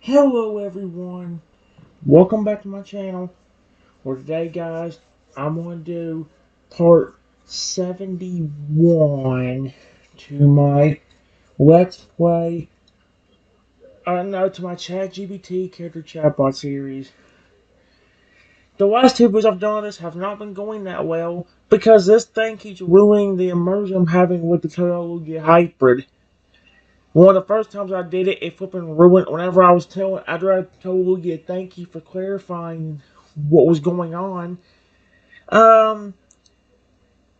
Hello everyone, welcome back to my channel. For today guys, I'm going to do part 71 to my Let's Play, no, to my ChatGPT Character Chatbot series. The last two videos I've done on this have not been going that well because this thing keeps ruining the immersion I'm having with the Total Hybrid. One of the first times I did it, it flipping ruined whenever I was telling, after I told Lugia thank you for clarifying what was going on. Um,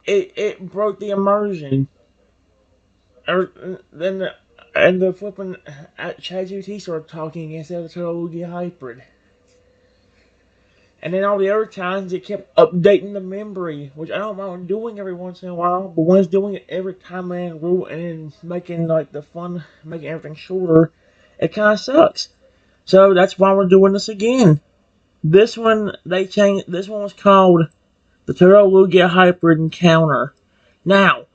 it broke the immersion. Then the flipping ChatGPT started talking instead of the Total Lugia Hybrid. And then all the other times it kept updating the memory, which I don't mind doing every once in a while, but when it's doing it every time and making like the fun, making everything shorter, it kind of sucks. So that's why we're doing this again. This one, they changed. This one was called the Turo Lugia Hybrid Encounter. Now,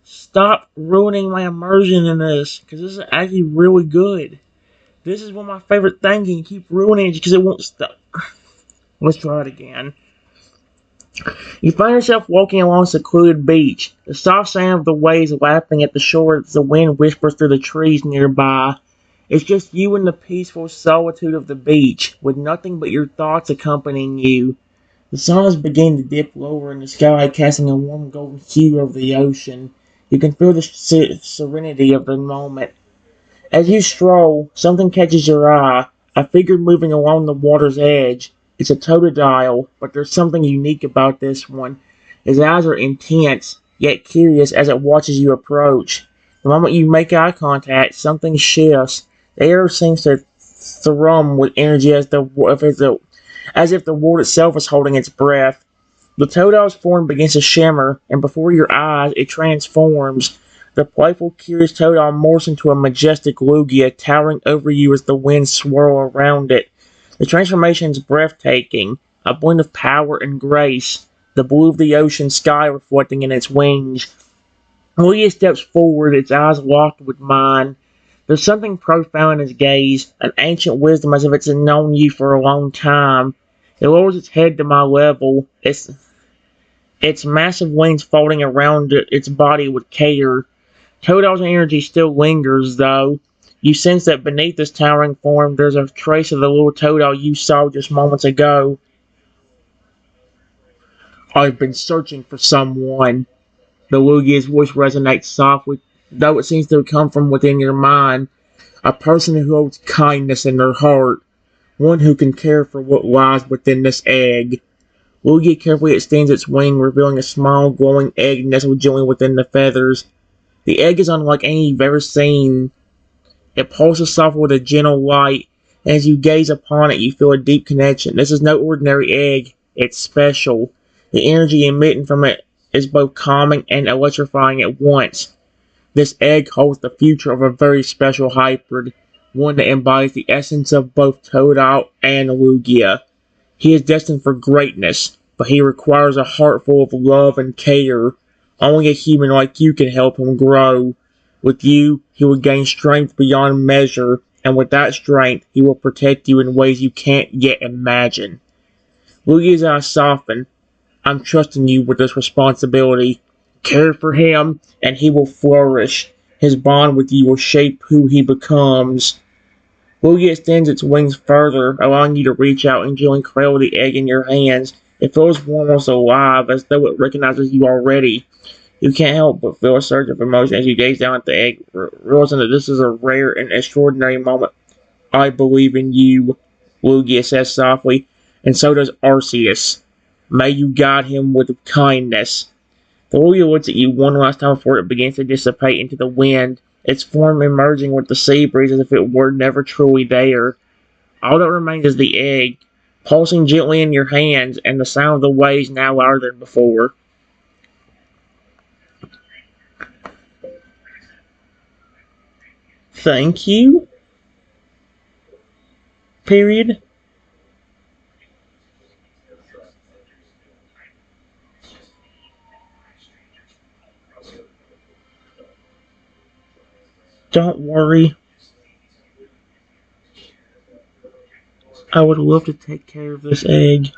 stop ruining my immersion in this, because this is actually really good. This is one of my favorite things, and you keep ruining it because it won't stop. Let's try it again. You find yourself walking along a secluded beach. The soft sound of the waves lapping at the shore as the wind whispers through the trees nearby. It's just you in the peaceful solitude of the beach, with nothing but your thoughts accompanying you. The sun is beginning to dip lower in the sky, casting a warm golden hue over the ocean. You can feel the serenity of the moment. As you stroll, something catches your eye, a figure moving along the water's edge. It's a totodile, but there's something unique about this one. His eyes are intense, yet curious as it watches you approach. The moment you make eye contact, something shifts. The air seems to thrum with energy as if the world itself is holding its breath. The Totodile's form begins to shimmer, and before your eyes it transforms. The playful, curious Totodile morphs into a majestic Lugia, towering over you as the winds swirl around it. The transformation is breathtaking, a blend of power and grace, the blue of the ocean sky reflecting in its wings. Lugia steps forward, its eyes locked with mine. There's something profound in his gaze, an ancient wisdom as if it's known you for a long time. It lowers its head to my level, its massive wings folding around its body with care. Totodile's energy still lingers, though. You sense that beneath this towering form there's a trace of the little Totodile you saw just moments ago. I've been searching for someone. The Lugia's voice resonates softly, though it seems to come from within your mind. A person who holds kindness in their heart. One who can care for what lies within this egg. Lugia carefully extends its wing, revealing a small, glowing egg nestled gently within the feathers. The egg is unlike any you've ever seen. It pulses softly with a gentle light, and as you gaze upon it, you feel a deep connection. This is no ordinary egg. It's special. The energy emitting from it is both calming and electrifying at once. This egg holds the future of a very special hybrid, one that embodies the essence of both Totodile and Lugia. He is destined for greatness, but he requires a heart full of love and care. Only a human like you can help him grow. With you, he will gain strength beyond measure, and with that strength, he will protect you in ways you can't yet imagine. Lugia's eyes soften. I'm trusting you with this responsibility. Care for him, and he will flourish. His bond with you will shape who he becomes. Lugia extends its wings further, allowing you to reach out and gently cradle the egg in your hands. It feels almost alive, as though it recognizes you already. You can't help but feel a surge of emotion as you gaze down at the egg, realizing that this is a rare and extraordinary moment. I believe in you, Lugia says softly, and so does Arceus. May you guide him with kindness. The Lugia looks at you one last time before it begins to dissipate into the wind, its form emerging with the sea breeze as if it were never truly there. All that remains is the egg, pulsing gently in your hands, and the sound of the waves now louder than before. Thank you? Period. Don't worry. I would love to take care of this egg.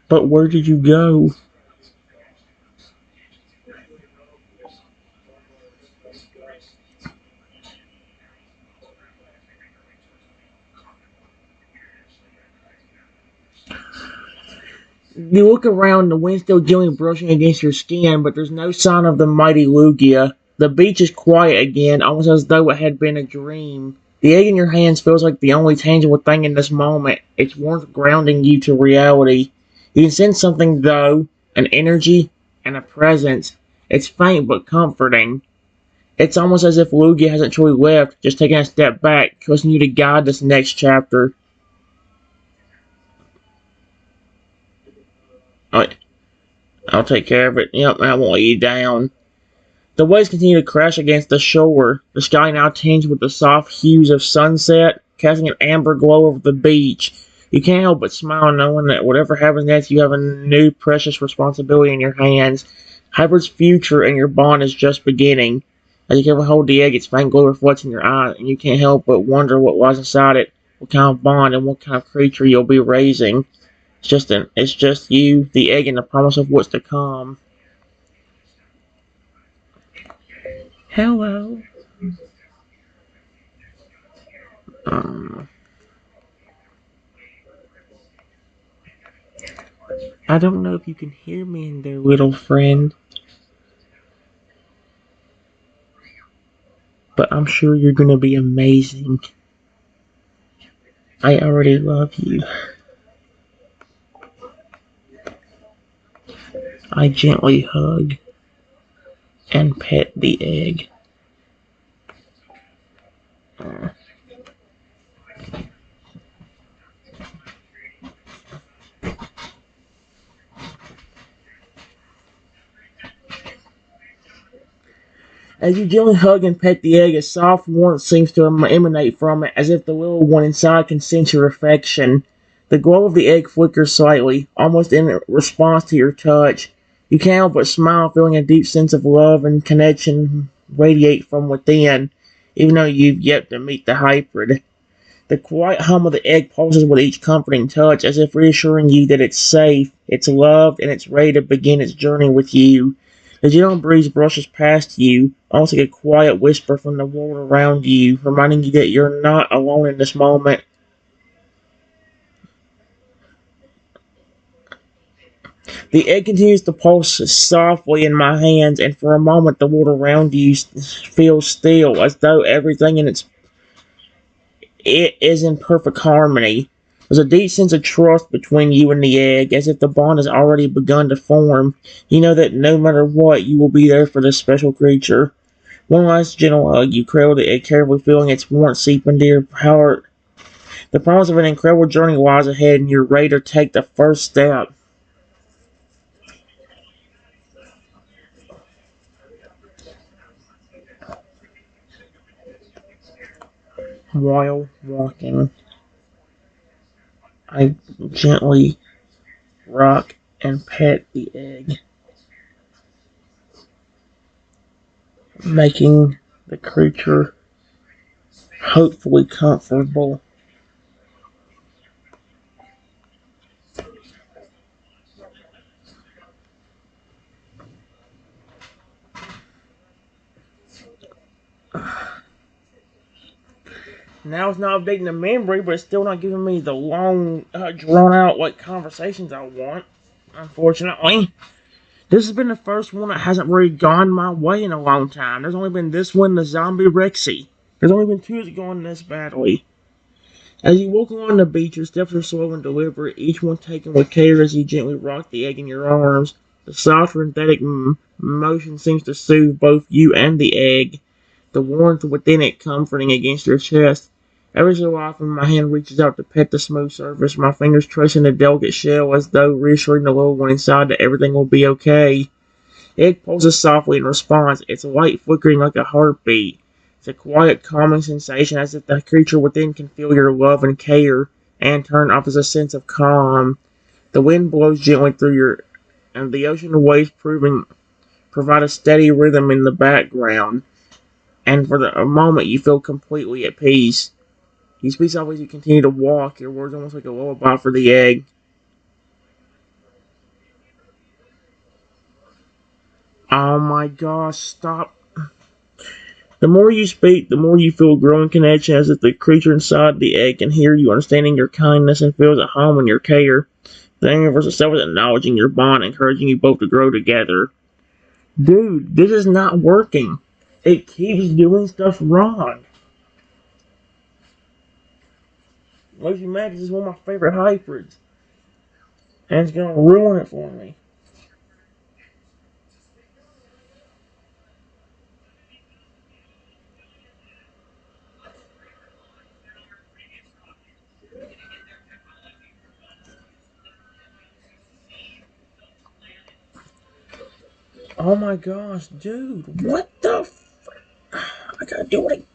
But where did you go? You look around, the wind still gently brushing against your skin, but there's no sign of the mighty Lugia. The beach is quiet again, almost as though it had been a dream. The egg in your hands feels like the only tangible thing in this moment, its warmth grounding you to reality. You can sense something, though, an energy and a presence. It's faint but comforting. It's almost as if Lugia hasn't truly left, just taking a step back, trusting you to guide this next chapter. I'll take care of it. Yep, I won't let you down. The waves continue to crash against the shore, the sky now tinged with the soft hues of sunset, casting an amber glow over the beach. You can't help but smile knowing that whatever happens next, you have a new precious responsibility in your hands. Hybrid's future and your bond is just beginning. As you carefully hold the egg, its faint glow reflects in your eyes, and you can't help but wonder what lies inside it, what kind of bond and what kind of creature you'll be raising. It's just you, the egg, and the promise of what's to come. Hello. I don't know if you can hear me in there, little friend, but I'm sure you're gonna be amazing. I already love you. I gently hug and pet the egg. As you gently hug and pet the egg, a soft warmth seems to emanate from it, as if the little one inside can sense your affection. The glow of the egg flickers slightly, almost in response to your touch. You can't help but smile, feeling a deep sense of love and connection radiate from within, even though you've yet to meet the hybrid. The quiet hum of the egg pulses with each comforting touch, as if reassuring you that it's safe, it's loved, and it's ready to begin its journey with you. The gentle breeze brushes past you, almost like a quiet whisper from the world around you, reminding you that you're not alone in this moment. The egg continues to pulse softly in my hands, and for a moment the world around you feels still, as though everything it is in perfect harmony. There's a deep sense of trust between you and the egg, as if the bond has already begun to form. You know that no matter what, you will be there for this special creature. One last gentle hug, you cradle the egg carefully, feeling its warmth seep into your heart. The promise of an incredible journey lies ahead, and you're ready to take the first step. While walking, I gently rock and pet the egg, making the creature hopefully comfortable. Now it's not updating the memory, but it's still not giving me the long, drawn-out conversations I want. Unfortunately, this has been the first one that hasn't really gone my way in a long time. There's only been this one, the Zombie Rexy. There's only been two that's gone this badly. As you walk along the beach, your steps are slow and deliberate, each one taken with care as you gently rock the egg in your arms. The soft, synthetic motion seems to soothe both you and the egg, the warmth within it comforting against your chest. Every so often, my hand reaches out to pet the smooth surface, my fingers tracing the delicate shell as though reassuring the little one inside that everything will be okay. The egg pulses softly in response, its light flickering like a heartbeat. It's a quiet, calming sensation as if the creature within can feel your love and care, and turn offers a sense of calm. The wind blows gently through your and the ocean waves provide a steady rhythm in the background. And for a moment, you feel completely at peace. You speak always you continue to walk, your words almost like a lullaby for the egg. Oh my gosh, stop. The more you speak, the more you feel a growing connection as if the creature inside the egg can hear you, understanding your kindness, and feels at home in your care. The universe itself is acknowledging your bond, encouraging you both to grow together. Dude, this is not working. It keeps doing stuff wrong. Lucy Max is one of my favorite hybrids. And it's gonna ruin it for me. Oh my gosh, dude. What the I gotta do it.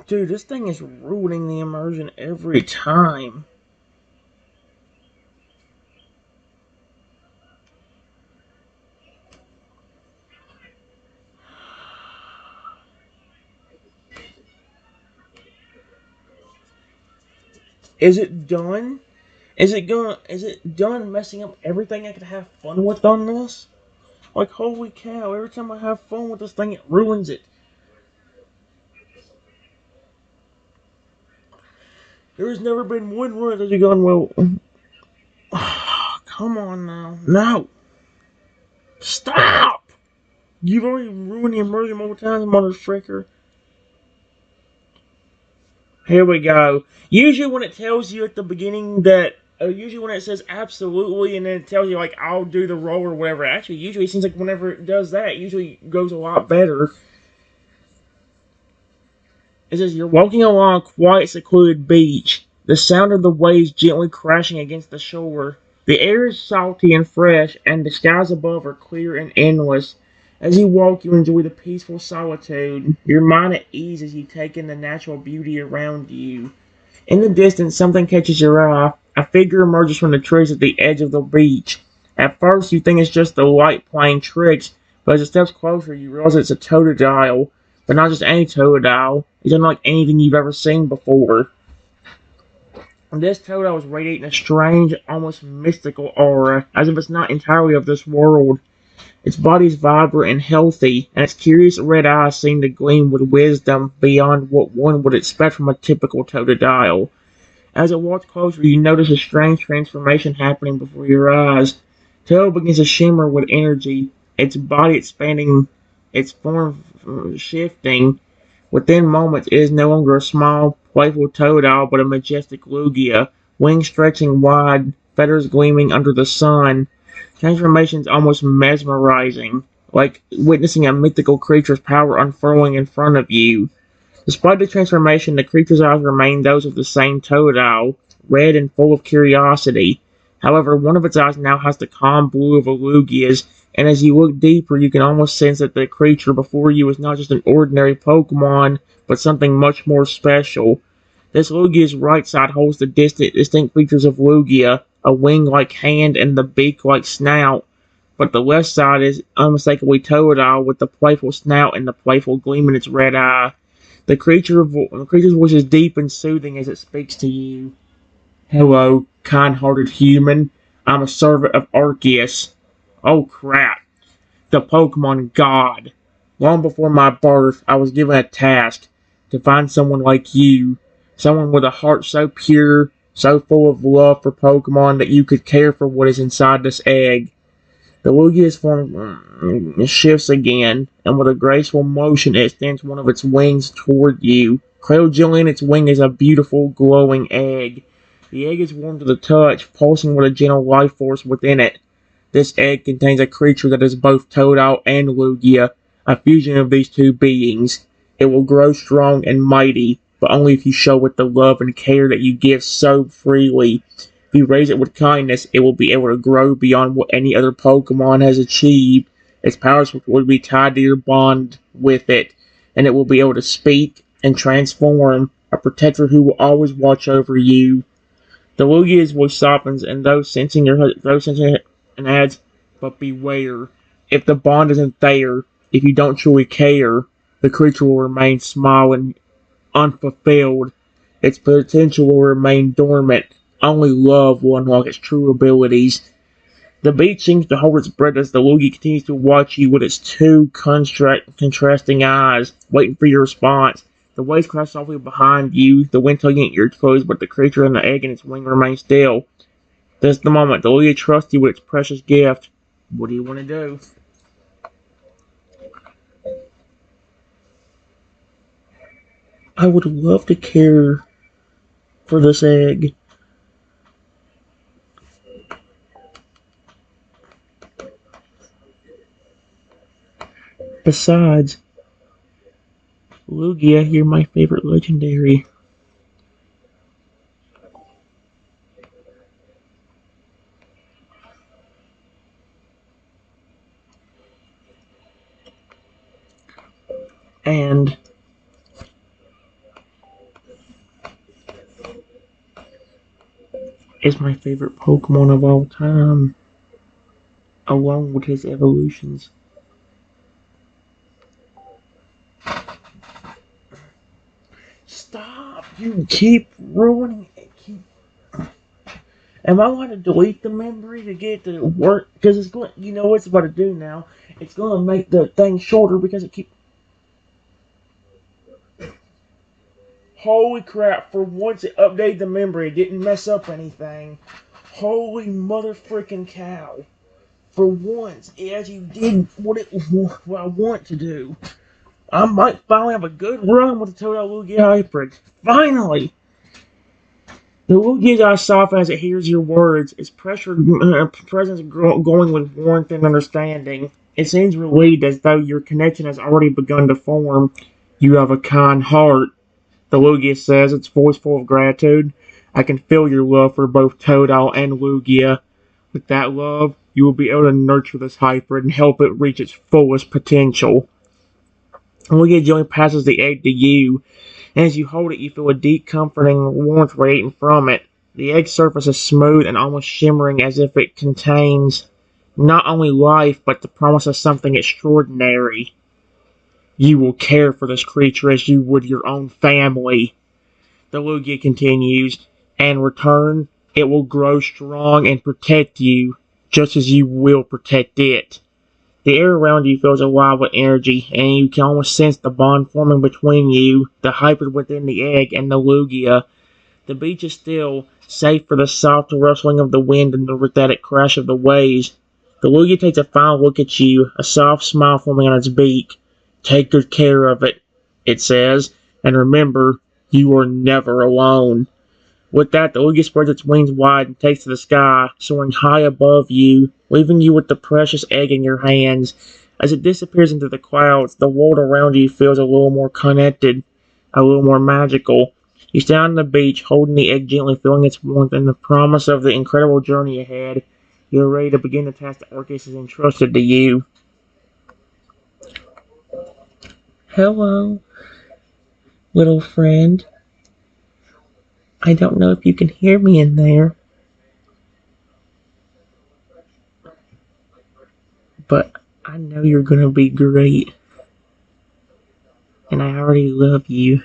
Dude, this thing is ruining the immersion every time. Is it done? Is it done messing up everything I could have fun with on this? Like, holy cow, every time I have fun with this thing, it ruins it. There's never been one run that you've gone, well, come on now. No! Stop! You've already ruined the immersion multiple times, motherfucker. Here we go. Usually when it tells you at the beginning that, usually when it says absolutely and then it tells you like, I'll do the roll or whatever, actually usually it seems like whenever it does that, it usually goes a lot better. It says, you're walking along a quiet, secluded beach. The sound of the waves gently crashing against the shore. The air is salty and fresh, and the skies above are clear and endless. As you walk, you enjoy the peaceful solitude, your mind at ease as you take in the natural beauty around you. In the distance, something catches your eye. A figure emerges from the trees at the edge of the beach. At first, you think it's just the light playing tricks, but as it steps closer, you realize it's a totodile. But not just any totodile. It's unlike anything you've ever seen before. This totodile is radiating a strange, almost mystical aura, as if it's not entirely of this world. Its body is vibrant and healthy, and its curious red eyes seem to gleam with wisdom beyond what one would expect from a typical totodile. As it walks closer, you notice a strange transformation happening before your eyes. Tail begins to shimmer with energy, its body expanding, its form shifting. Within moments, it is no longer a small, playful totodile, but a majestic Lugia, wings stretching wide, feathers gleaming under the sun. Transformation is almost mesmerizing, like witnessing a mythical creature's power unfurling in front of you. Despite the transformation, the creature's eyes remain those of the same totodile, red and full of curiosity. However, one of its eyes now has the calm blue of a Lugia's, and as you look deeper, you can almost sense that the creature before you is not just an ordinary Pokemon, but something much more special. This Lugia's right side holds the distinct features of Lugia, a wing-like hand and the beak-like snout, but the left side is unmistakably Totodile with the playful snout and the playful gleam in its red eye. The creature's voice is deep and soothing as it speaks to you. Hello, kind-hearted human. I'm a servant of Arceus. Oh crap. The Pokemon God. Long before my birth, I was given a task to find someone like you. Someone with a heart so pure, so full of love for Pokemon that you could care for what is inside this egg. The Lugia's form shifts again, and with a graceful motion it extends one of its wings toward you. Cradled gently in its wing is a beautiful, glowing egg. The egg is warm to the touch, pulsing with a gentle life force within it. This egg contains a creature that is both Totodile and Lugia, a fusion of these two beings. It will grow strong and mighty, but only if you show it the love and care that you give so freely. If you raise it with kindness, it will be able to grow beyond what any other Pokemon has achieved. Its powers will be tied to your bond with it, and it will be able to speak and transform, a protector who will always watch over you. The Lugia's voice softens, and those sensing it, and adds, "But beware. If the bond isn't there, if you don't truly care, the creature will remain small and unfulfilled. Its potential will remain dormant. Only love will unlock its true abilities." The beach seems to hold its breath as the Lugia continues to watch you with its two contrasting eyes, waiting for your response. The waves crash softly behind you, the wind tugging at your clothes, but the creature and the egg in its wing remain still. This is the moment. The Lugia trusts you with its precious gift. What do you want to do? I would love to care for this egg. Besides, Lugia, you're my favorite legendary. And is my favorite Pokemon of all time, along with his evolutions. Stop! You keep ruining it. Am I going to delete the memory to get it to work? Because it's going. You know what it's about to do now? It's going to make the thing shorter because it keeps. Holy crap! For once, it updated the memory. It didn't mess up anything. Holy mother freaking cow! For once, it actually did what I want to do. I might finally have a good run with the Totodile Lugia hybrid. Finally! The Lugia's eyes soften as it hears your words, its presence glowing with warmth and understanding. It seems relieved as though your connection has already begun to form. "You have a kind heart," the Lugia says, its voice full of gratitude. "I can feel your love for both Totodile and Lugia. With that love, you will be able to nurture this hybrid and help it reach its fullest potential." Lugia gently passes the egg to you, and as you hold it, you feel a deep, comforting warmth radiating from it. The egg surface is smooth and almost shimmering as if it contains not only life, but the promise of something extraordinary. "You will care for this creature as you would your own family," the Lugia continues, "and in return, it will grow strong and protect you, just as you will protect it." The air around you feels alive with energy, and you can almost sense the bond forming between you, the hybrid within the egg, and the Lugia. The beach is still, save for the soft rustling of the wind and the rhythmic crash of the waves. The Lugia takes a final look at you, a soft smile forming on its beak. "Take good care of it," it says, "and remember, you are never alone." With that, the Lugia spreads its wings wide and takes to the sky, soaring high above you, leaving you with the precious egg in your hands. As it disappears into the clouds, the world around you feels a little more connected, a little more magical. You stand on the beach, holding the egg gently, feeling its warmth and the promise of the incredible journey ahead. You're ready to begin the task that Arceus has entrusted to you. "Hello, little friend. I don't know if you can hear me in there, but I know you're gonna be great, and I already love you."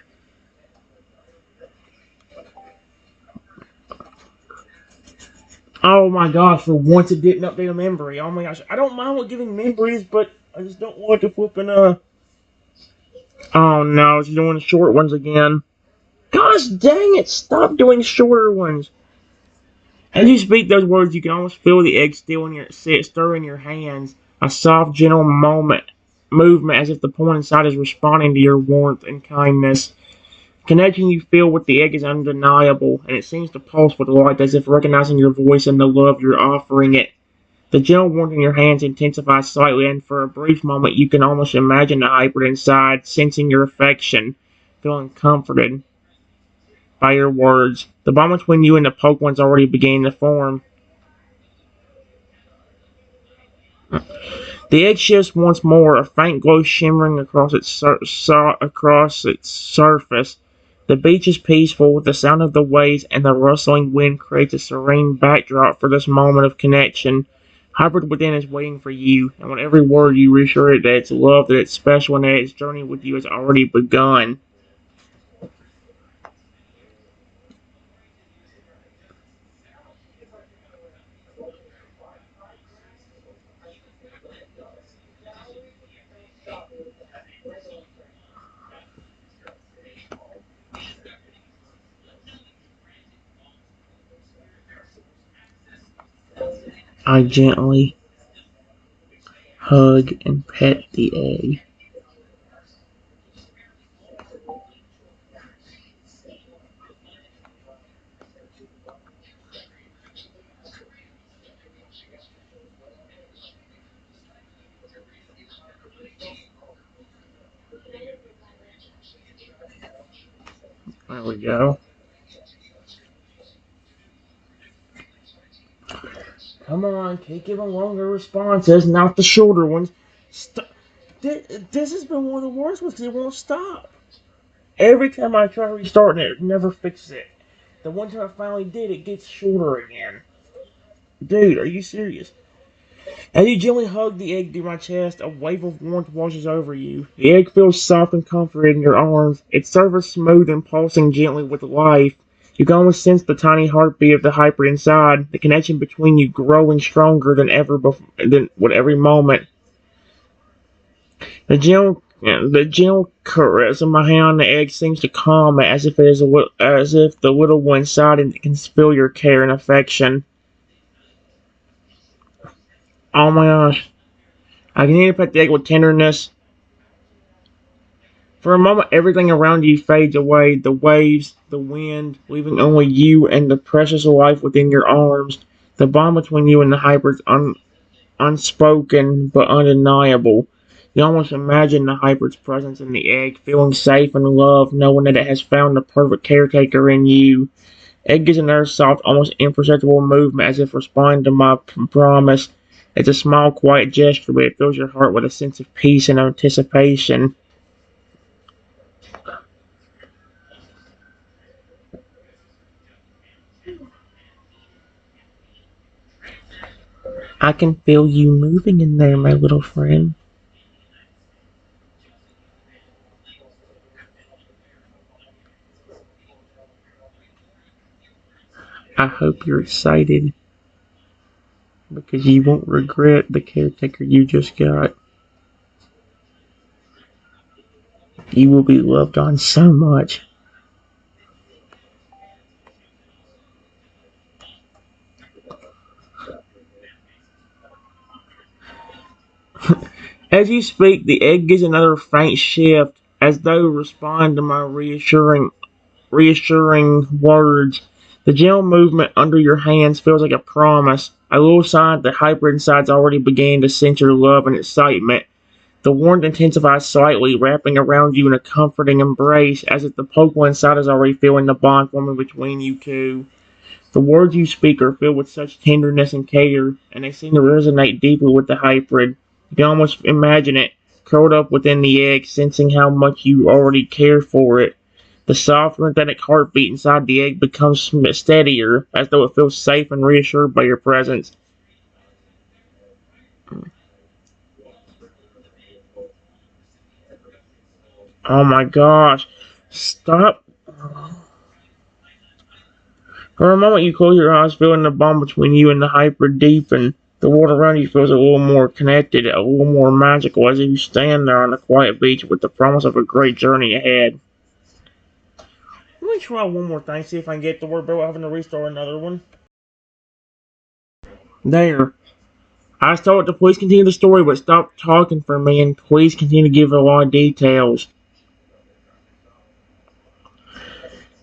Oh my gosh, for once it didn't update a memory. Oh my gosh, I don't mind with giving memories, but I just don't want to flipping. Oh no, it's doing the short ones again. Gosh dang it, stop doing shorter ones. As you speak those words, you can almost feel the egg still in your stir in your hands. A soft, gentle movement as if the point inside is responding to your warmth and kindness. Connection you feel with the egg is undeniable, and it seems to pulse with light as if recognizing your voice and the love you're offering it. The gentle warmth in your hands intensifies slightly, and for a brief moment you can almost imagine the hybrid inside, sensing your affection, feeling comforted by your words. The bond between you and the Pokemon's already beginning to form. The egg shifts once more, a faint glow shimmering across its surface. The beach is peaceful, the sound of the waves and the rustling wind creates a serene backdrop for this moment of connection. Hybrid within is waiting for you, and with every word you reassure it that it's loved, that it's special, and that its journey with you has already begun. I gently hug and pet the egg. There we go. Come on, keep giving longer responses, not the shorter ones. This has been one of the worst ones because it won't stop. Every time I try restarting it, it never fixes it. The one time I finally did, it gets shorter again. Dude, are you serious? As you gently hug the egg through my chest, a wave of warmth washes over you. The egg feels soft and comforted in your arms, its surface smooth and pulsing gently with life. You can almost sense the tiny heartbeat of the hybrid inside, the connection between you growing stronger than with every moment. The gentle caress of my hand on the egg seems to calm it, as if the little one inside it can feel your care and affection. Oh my gosh! I can hear you pet the egg with tenderness. For a moment, everything around you fades away, the waves, the wind, leaving only you and the precious life within your arms. The bond between you and the hybrid's unspoken but undeniable. You almost imagine the hybrid's presence in the egg, feeling safe and loved, knowing that it has found the perfect caretaker in you. Egg gives another soft, almost imperceptible movement as if responding to my promise. It's a small, quiet gesture, but it fills your heart with a sense of peace and anticipation. I can feel you moving in there, my little friend. I hope you're excited because you won't regret the caretaker you just got. You will be loved on so much. As you speak, the egg gives another faint shift, as though responding to my reassuring words. The gentle movement under your hands feels like a promise, a little sign that the hybrid inside's already beginning to sense your love and excitement. The warmth intensifies slightly, wrapping around you in a comforting embrace, as if the Pokemon inside is already feeling the bond forming between you two. The words you speak are filled with such tenderness and care, and they seem to resonate deeply with the hybrid. You can almost imagine it, curled up within the egg, sensing how much you already care for it. The soft, rhythmic heartbeat inside the egg becomes steadier, as though it feels safe and reassured by your presence. Oh my gosh. Stop. For a moment, you close your eyes, feeling the bond between you and the hybrid deepen. The world around you feels a little more connected, a little more magical, as if you stand there on a quiet beach with the promise of a great journey ahead. Let me try one more thing, see if I can get the word without having to restart another one. There. I was told to please continue the story, but stop talking for me and please continue to give a lot of details.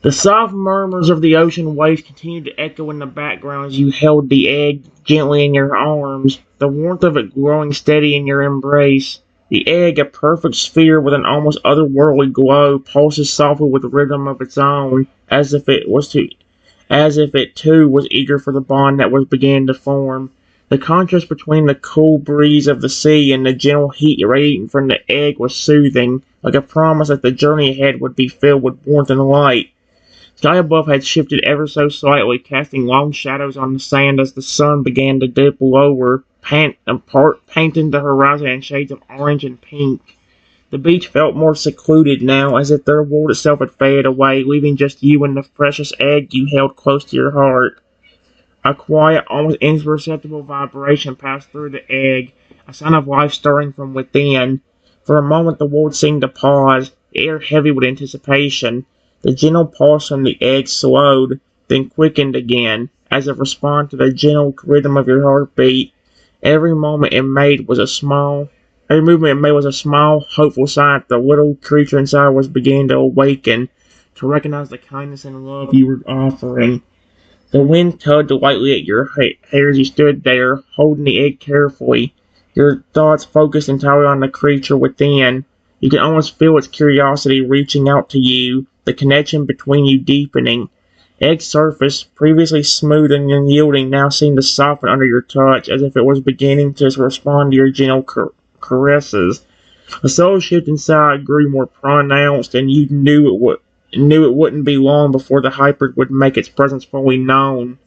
The soft murmurs of the ocean waves continued to echo in the background as you held the egg gently in your arms, the warmth of it growing steady in your embrace. The egg, a perfect sphere with an almost otherworldly glow, pulses softly with a rhythm of its own, as if it too was eager for the bond that was beginning to form. The contrast between the cool breeze of the sea and the gentle heat radiating from the egg was soothing, like a promise that the journey ahead would be filled with warmth and light. The sky above had shifted ever so slightly, casting long shadows on the sand as the sun began to dip lower, painting the horizon in shades of orange and pink. The beach felt more secluded now, as if the world itself had faded away, leaving just you and the precious egg you held close to your heart. A quiet, almost imperceptible vibration passed through the egg, a sign of life stirring from within. For a moment the world seemed to pause, the air heavy with anticipation. The gentle pulse from the egg slowed, then quickened again, as if responding to the gentle rhythm of your heartbeat. Every moment it made was a small Every movement it made was a small, hopeful sign that the little creature inside was beginning to awaken, to recognize the kindness and love you were offering. The wind tugged lightly at your hair as you stood there, holding the egg carefully, your thoughts focused entirely on the creature within. You could almost feel its curiosity reaching out to you, the connection between you deepening. Egg's surface, previously smooth and unyielding, now seemed to soften under your touch, as if it was beginning to respond to your gentle caresses. The soul shift inside grew more pronounced, and you knew it wouldn't be long before the hybrid would make its presence fully known.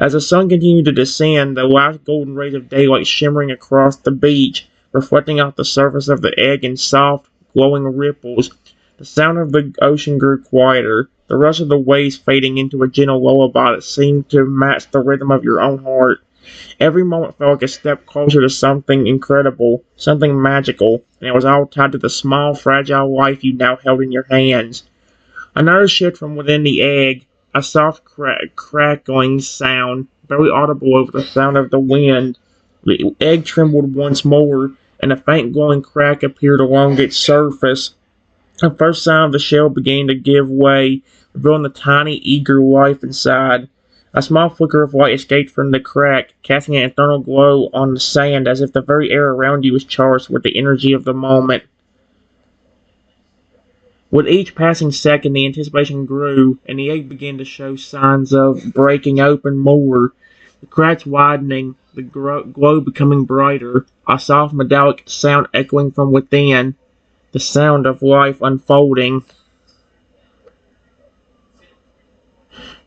As the sun continued to descend, the last golden rays of daylight shimmering across the beach, reflecting off the surface of the egg in soft, glowing ripples, the sound of the ocean grew quieter, the rush of the waves fading into a gentle lullaby that seemed to match the rhythm of your own heart. Every moment felt like a step closer to something incredible, something magical, and it was all tied to the small, fragile life you now held in your hands. Another shift from within the egg, a soft crackling sound, barely audible over the sound of the wind. The egg trembled once more, and a faint glowing crack appeared along its surface. The first sign of the shell began to give way, revealing the tiny, eager life inside. A small flicker of light escaped from the crack, casting an eternal glow on the sand as if the very air around you was charged with the energy of the moment. With each passing second, the anticipation grew, and the egg began to show signs of breaking open more. The cracks widening, the glow becoming brighter, a soft metallic sound echoing from within, the sound of life unfolding.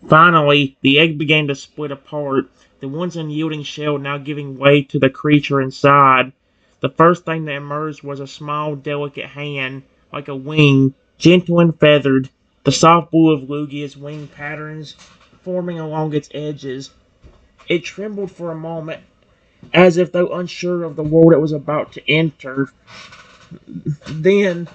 Finally, the egg began to split apart, the once unyielding shell now giving way to the creature inside. The first thing that emerged was a small, delicate hand, like a wing, gentle and feathered, the soft blue of Lugia's wing patterns forming along its edges. It trembled for a moment, as if though unsure of the world it was about to enter. Then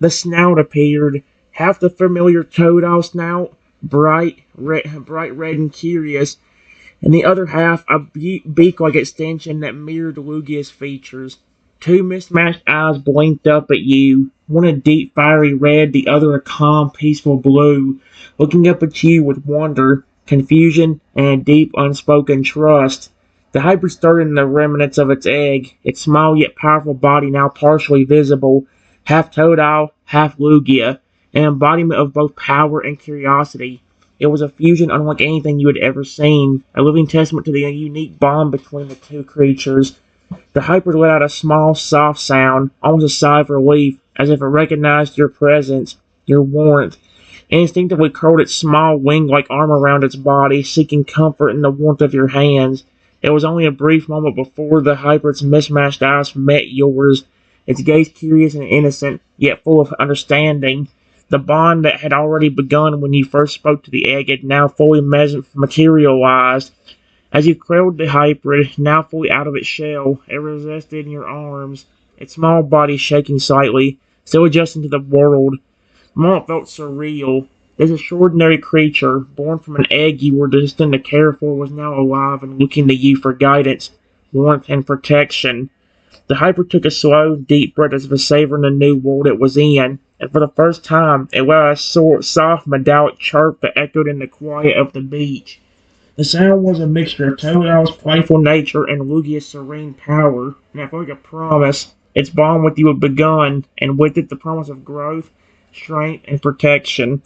the snout appeared, half the familiar toad-owl snout, bright red and curious, and the other half a beak-like extension that mirrored Lugia's features. Two mismatched eyes blinked up at you, one a deep fiery red, the other a calm, peaceful blue, looking up at you with wonder, confusion, and a deep, unspoken trust. The hybrid stirred in the remnants of its egg, its small yet powerful body now partially visible, half toad-owl, half Lugia, an embodiment of both power and curiosity. It was a fusion unlike anything you had ever seen, a living testament to the unique bond between the two creatures. The hybrid let out a small, soft sound, almost a sigh of relief, as if it recognized your presence, your warmth. It instinctively curled its small wing-like arm around its body, seeking comfort in the warmth of your hands. It was only a brief moment before the hybrid's mismatched eyes met yours, its gaze curious and innocent, yet full of understanding. The bond that had already begun when you first spoke to the egg had now fully materialized. As you cradled the hybrid, now fully out of its shell, it rested in your arms, its small body shaking slightly, still adjusting to the world. The moment felt surreal. This extraordinary creature, born from an egg you were destined to care for, was now alive and looking to you for guidance, warmth, and protection. The hybrid took a slow, deep breath as if savoring the new world it was in, and for the first time, it let out a soft, metallic chirp that echoed in the quiet of the beach. The sound was a mixture of Toadow's playful nature and Lugia's serene power, and it felt like a promise. Its bond with you had begun, and with it the promise of growth, strength, and protection.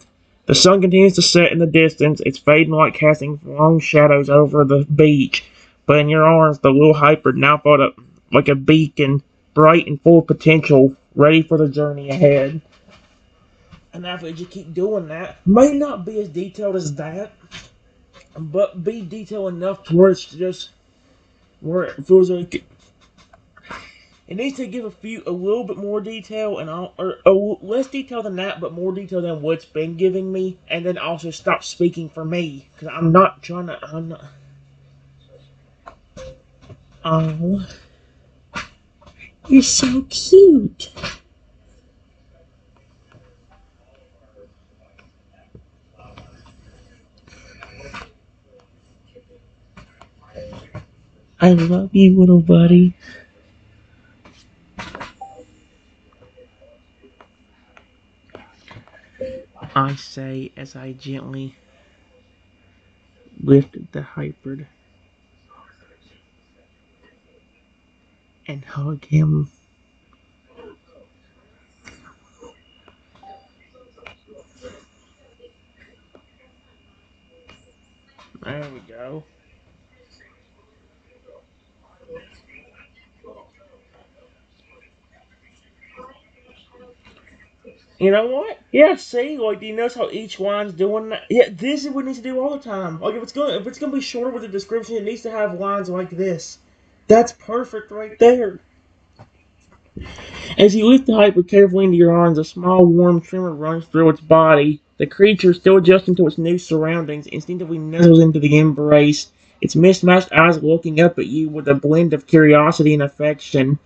The sun continues to set in the distance, its fading light casting long shadows over the beach, But in your arms, the little hybrid now felt up like a beacon, bright and full of potential, ready for the journey ahead. And after you keep doing that, may not be as detailed as that, but be detailed enough to where it's just where it feels like it needs to give a little bit more detail and less detail than that, but more detail than what's been giving me, and then also stop speaking for me because I'm not trying to. I'm not. Oh, you're so cute. I love you, little buddy. I say as I gently lifted the hybrid and hug him. There we go. You know what? Yeah, see, like, do you notice how each line's doing that? Yeah, this is what it needs to do all the time. Like, if it's gonna be shorter with the description, it needs to have lines like this. That's perfect right there. As you lift the hyper carefully into your arms, a small warm tremor runs through its body. The creature, still adjusting to its new surroundings, instinctively nuzzles into the embrace, its mismatched eyes looking up at you with a blend of curiosity and affection.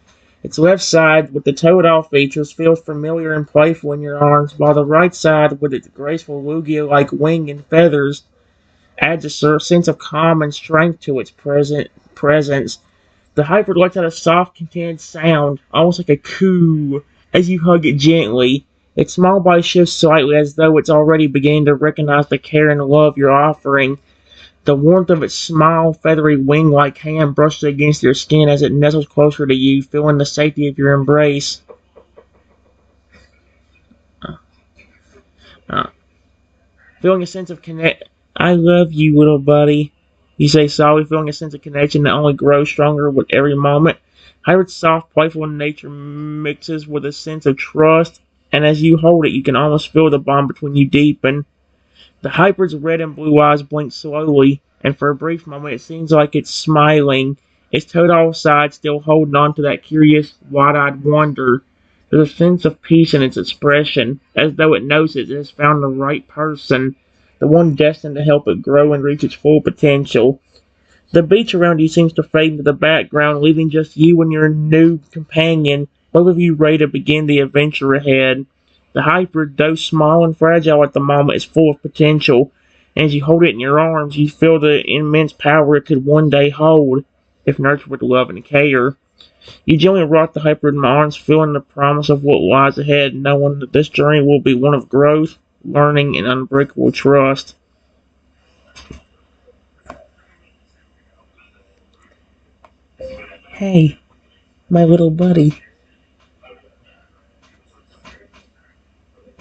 Its left side, with the toad-owl features, feels familiar and playful in your arms, while the right side, with its graceful Lugia-like wing and feathers, adds a sense of calm and strength to its presence. The hybrid lets out a soft, contented sound, almost like a coo, as you hug it gently. Its small body shifts slightly as though it's already beginning to recognize the care and love you're offering. The warmth of its small, feathery wing-like hand brushes against your skin as it nestles closer to you, feeling the safety of your embrace. Uh, uh, Feeling a sense of connect. I love you, little buddy. You say softly, feeling a sense of connection that only grows stronger with every moment. Hybrid's soft, playful nature mixes with a sense of trust, and as you hold it, you can almost feel the bond between you deepen. The hybrid's red and blue eyes blink slowly, and for a brief moment it seems like it's smiling, its toad-owl side still holding on to that curious, wide-eyed wonder. There's a sense of peace in its expression, as though it knows it has found the right person, the one destined to help it grow and reach its full potential. The beach around you seems to fade into the background, leaving just you and your new companion, both of you ready to begin the adventure ahead. The hybrid, though small and fragile at the moment, is full of potential, and as you hold it in your arms, you feel the immense power it could one day hold, if nurtured with love and care. You gently rock the hybrid in my arms, feeling the promise of what lies ahead, knowing that this journey will be one of growth, learning, and unbreakable trust. Hey, my little buddy.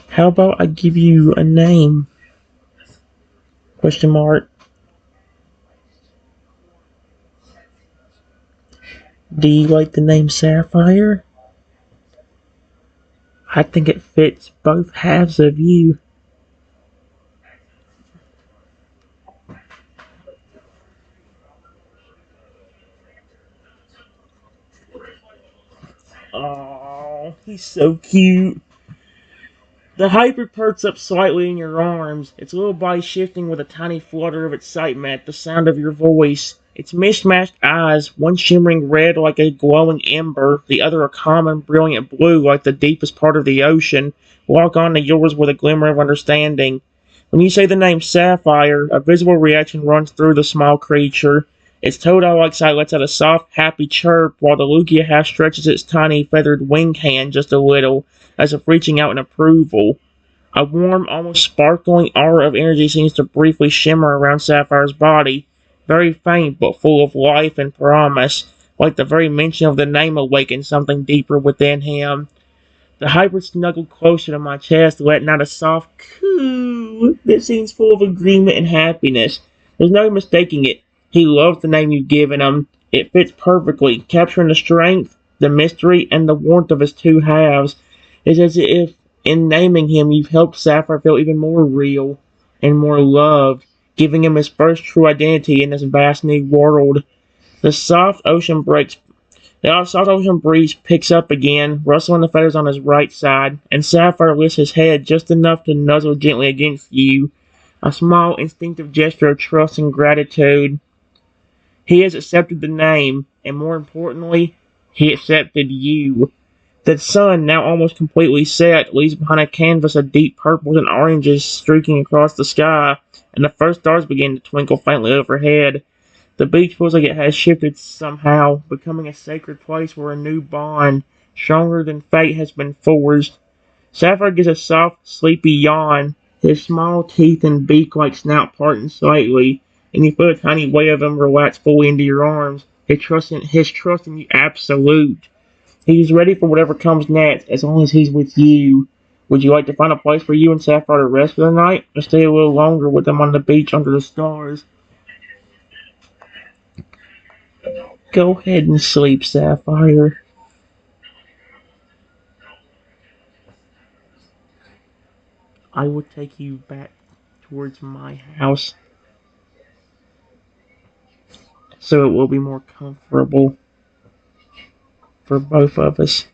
How about I give you a name? Question mark. Do you like the name Sapphire? I think it fits both halves of you. Oh, he's so cute. The hybrid perks up slightly in your arms, its little body shifting with a tiny flutter of excitement at the sound of your voice. Its mismatched eyes, one shimmering red like a glowing ember, the other a common, brilliant blue like the deepest part of the ocean, lock onto yours with a glimmer of understanding. When you say the name Sapphire, a visible reaction runs through the small creature. Its toad-owl-like side lets out a soft, happy chirp, while the Lugia half stretches its tiny, feathered wing hand just a little, as if reaching out in approval. A warm, almost sparkling aura of energy seems to briefly shimmer around Sapphire's body, very faint but full of life and promise, like the very mention of the name awakens something deeper within him. The hybrid snuggled closer to my chest, letting out a soft coo that seems full of agreement and happiness. There's no mistaking it. He loves the name you've given him. It fits perfectly, capturing the strength, the mystery, and the warmth of his two halves. It's as if, in naming him, you've helped Sapphire feel even more real and more loved, giving him his first true identity in this vast new world. The soft ocean breeze picks up again, rustling the feathers on his right side, and Sapphire lifts his head just enough to nuzzle gently against you. A small, instinctive gesture of trust and gratitude. He has accepted the name, and more importantly, he accepted you. The sun, now almost completely set, leaves behind a canvas of deep purples and oranges streaking across the sky, and the first stars begin to twinkle faintly overhead. The beach feels like it has shifted somehow, becoming a sacred place where a new bond, stronger than fate, has been forged. Sapphire gives a soft, sleepy yawn, his small teeth and beak-like snout parting slightly, and you feel a tiny weight of him relax fully into your arms. His trust in you absolute. He's ready for whatever comes next, as long as he's with you. Would you like to find a place for you and Sapphire to rest for the night, or stay a little longer with them on the beach under the stars? Go ahead and sleep, Sapphire. I will take you back towards my house, so it will be more comfortable for both of us.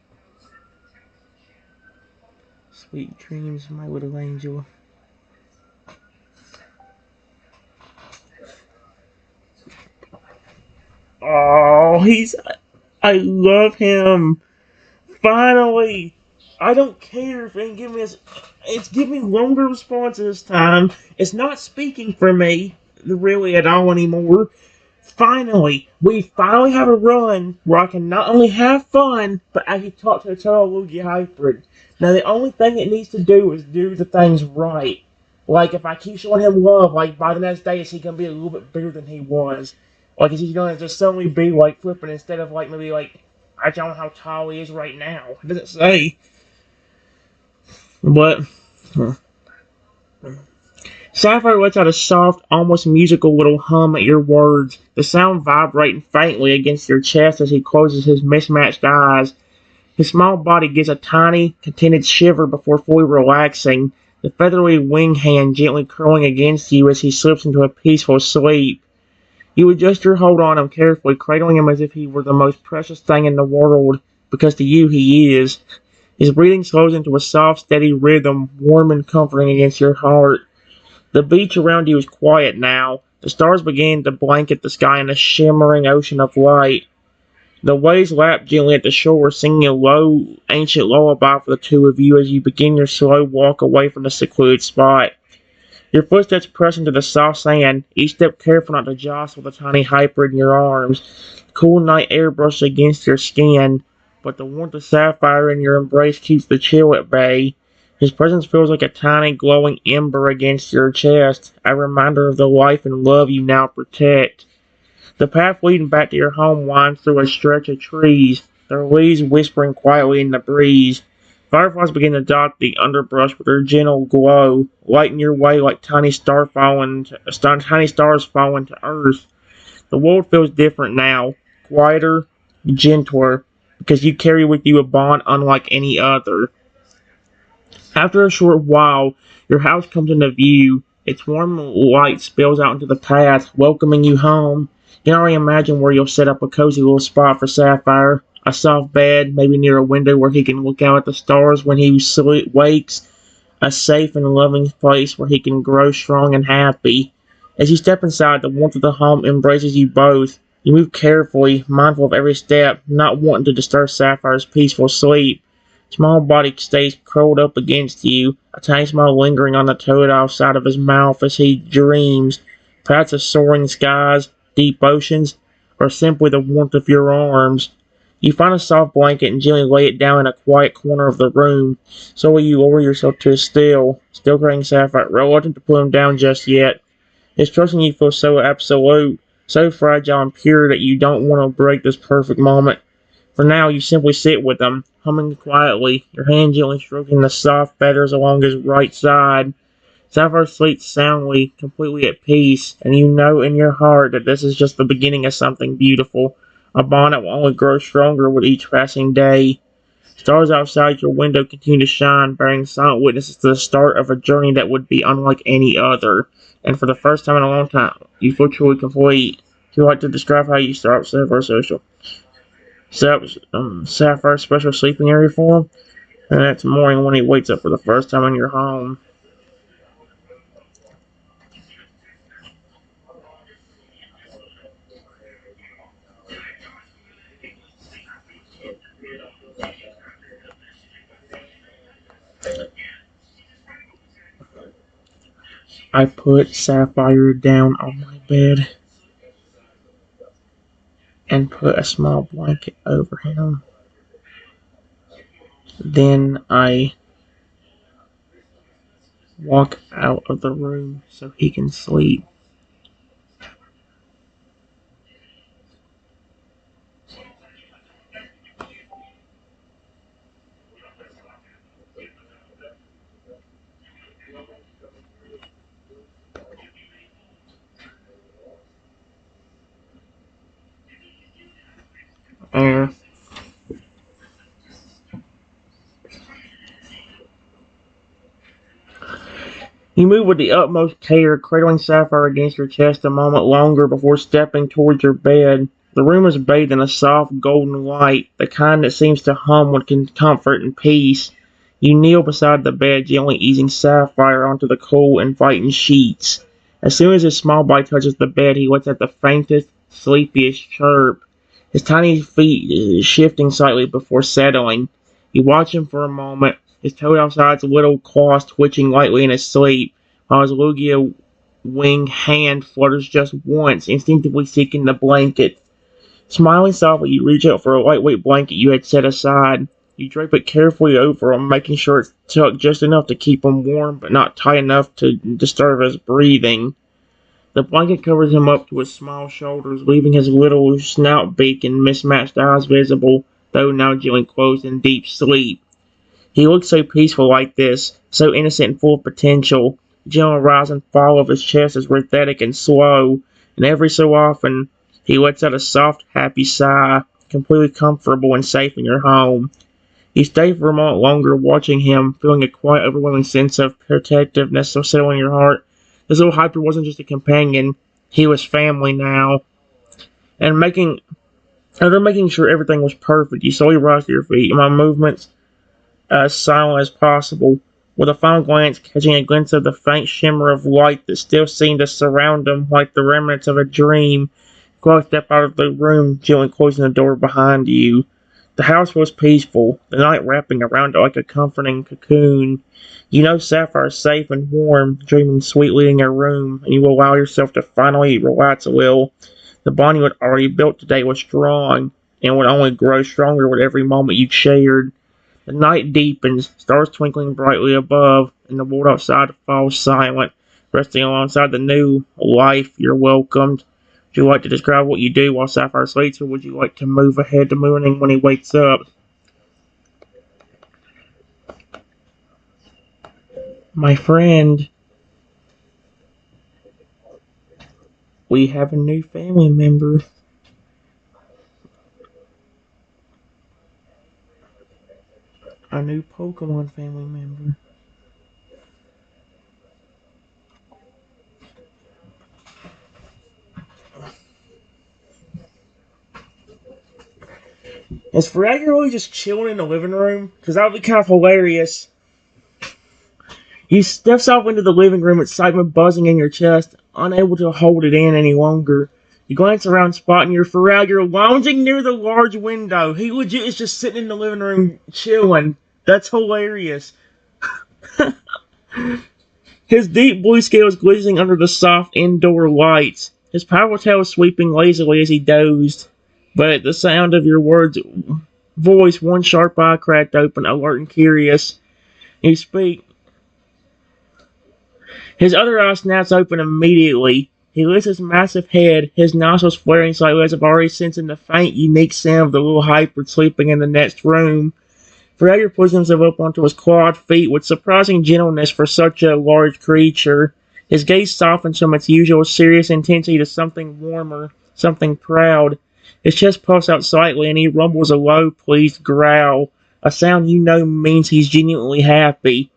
Sweet dreams, my little angel. Oh, I love him. Finally. I don't care if it give me this. It's giving me longer responses this time. It's not speaking for me really at all anymore. Finally, we finally have a run where I can not only have fun, but actually talk to a total Lugia hybrid. Now, the only thing it needs to do is do the things right. Like, if I keep showing him love, like, by the next day, is he going to be a little bit bigger than he was? Like, is he going to just suddenly be, like, flipping instead of, like, maybe, like, I don't know how tall he is right now. It doesn't say. But, Sapphire lets out a soft, almost musical little hum at your words, the sound vibrating faintly against your chest as he closes his mismatched eyes. His small body gives a tiny, contented shiver before fully relaxing, the feathery wing hand gently curling against you as he slips into a peaceful sleep. You adjust your hold on him carefully, cradling him as if he were the most precious thing in the world, because to you he is. His breathing slows into a soft, steady rhythm, warm and comforting against your heart. The beach around you is quiet now. The stars begin to blanket the sky in a shimmering ocean of light. The waves lap gently at the shore, singing a low, ancient lullaby for the two of you as you begin your slow walk away from the secluded spot. Your footsteps press into the soft sand, each step careful not to jostle the tiny hybrid in your arms. The cool night air brushes against your skin, but the warmth of Sapphire in your embrace keeps the chill at bay. His presence feels like a tiny glowing ember against your chest, a reminder of the life and love you now protect. The path leading back to your home winds through a stretch of trees, their leaves whispering quietly in the breeze. Fireflies begin to dot the underbrush with their gentle glow, lighting your way like tiny stars falling to earth. The world feels different now, quieter, gentler, because you carry with you a bond unlike any other. After a short while, your house comes into view. Its warm light spills out into the path, welcoming you home. You can already imagine where you'll set up a cozy little spot for Sapphire. A soft bed, maybe near a window where he can look out at the stars when he wakes. A safe and loving place where he can grow strong and happy. As you step inside, the warmth of the home embraces you both. You move carefully, mindful of every step, not wanting to disturb Sapphire's peaceful sleep. Small body stays curled up against you, a tiny smile lingering on the toad-off side of his mouth as he dreams, perhaps of soaring skies, deep oceans, or simply the warmth of your arms. You find a soft blanket and gently lay it down in a quiet corner of the room. So will you lower yourself to his still carrying Sapphire, reluctant to put him down just yet. His trust in you feels so absolute, so fragile and pure that you don't want to break this perfect moment. For now, you simply sit with him, humming quietly, your hand gently stroking the soft feathers along his right side. Sapphire sleeps soundly, completely at peace, and you know in your heart that this is just the beginning of something beautiful, a bond that will only grow stronger with each passing day. Stars outside your window continue to shine, bearing silent witnesses to the start of a journey that would be unlike any other. And for the first time in a long time, you feel truly complete. If you like to describe how you start Sapphire Social, set up Sapphire's special sleeping area for him, and that's morning when he wakes up for the first time in your home. I put Sapphire down on my bed and put a small blanket over him. Then I walk out of the room so he can sleep. And you move with the utmost care, cradling Sapphire against your chest a moment longer before stepping towards your bed. The room is bathed in a soft golden light, the kind that seems to hum with comfort and peace. You kneel beside the bed, gently easing Sapphire onto the cool, inviting sheets. As soon as his small body touches the bed, he lets out the faintest, sleepiest chirp. His tiny feet shifting slightly before settling. You watch him for a moment, his toed outside's little claws twitching lightly in his sleep, while his Lugia wing hand flutters just once, instinctively seeking the blanket. Smiling softly, you reach out for a lightweight blanket you had set aside. You drape it carefully over him, making sure it's tucked just enough to keep him warm, but not tight enough to disturb his breathing. The blanket covers him up to his small shoulders, leaving his little snout beak and mismatched eyes visible, though now gently closed in deep sleep. He looked so peaceful like this, so innocent and full of potential. The gentle rise and fall of his chest is rhythmic and slow, and every so often he lets out a soft, happy sigh, completely comfortable and safe in your home. You stay for a moment longer, watching him, feeling a quite overwhelming sense of protectiveness settle in your heart. This little hyper wasn't just a companion; he was family now. And after making sure everything was perfect, you slowly rise to your feet. My movements as silent as possible, with a final glance catching a glimpse of the faint shimmer of light that still seemed to surround him like the remnants of a dream. Chloe stepped out of the room, gently closing the door behind you. The house was peaceful, the night wrapping around it like a comforting cocoon. You know Sapphire is safe and warm, dreaming sweetly in your room, and you will allow yourself to finally relax a little. The bond you had already built today was strong, and would only grow stronger with every moment you shared. The night deepens, stars twinkling brightly above, and the world outside falls silent, resting alongside the new life you're welcomed. Would you like to describe what you do while Sapphire sleeps, or would you like to move ahead to morning when he wakes up? My friend, we have a new family member. A new Pokemon family member. Is Fraggy really just chilling in the living room? Because that would be kind of hilarious. He steps off into the living room, excitement buzzing in your chest, unable to hold it in any longer. You glance around, spotting your Fragger lounging near the large window. He legit is just sitting in the living room, chilling. That's hilarious. His deep blue scales glistening under the soft indoor lights. His powerful tail sweeping lazily as he dozed. But at the sound of your voice, one sharp eye cracked open, alert and curious. You speak. His other eye snaps open immediately. He lifts his massive head, his nostrils flaring slightly as if already sensing the faint, unique sound of the little hyper sleeping in the next room. Fragger pushed himself up onto his clawed feet with surprising gentleness for such a large creature. His gaze softened from its usual serious intensity to something warmer, something proud. His chest puffs out slightly and he rumbles a low, pleased growl, a sound you know means he's genuinely happy.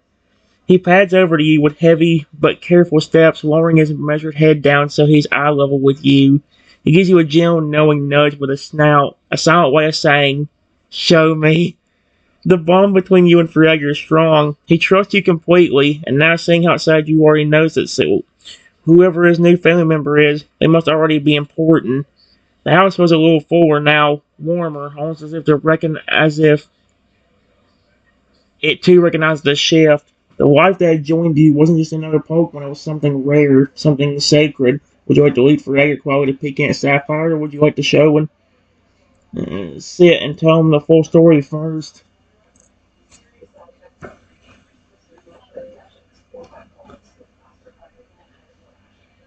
He pads over to you with heavy but careful steps, lowering his measured head down so he's eye level with you. He gives you a gentle, knowing nudge with a snout, a silent way of saying, "Show me." The bond between you and Fragger is strong. He trusts you completely, and now seeing how excited you are, he knows that whoever his new family member is, they must already be important. The house was a little fuller now, warmer, almost as if it too recognized the shift. The life that had joined you wasn't just another Pokemon, it was something rare, something sacred. Would you like to lead Fragger quality Pecan Sapphire, or would you like to show and sit and tell him the full story first?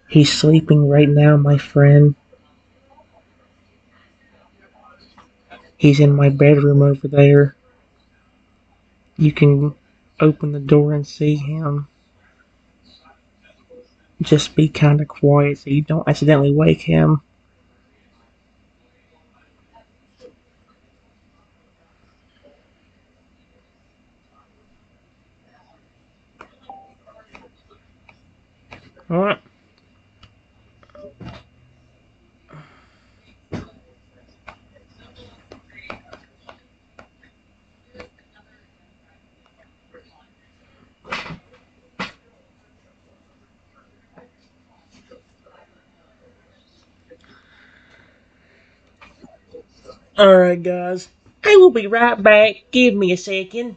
He's sleeping right now, my friend. He's in my bedroom over there. You can open the door and see him. Just be kind of quiet so you don't accidentally wake him. Alright. Alright, guys. I will be right back. Give me a second.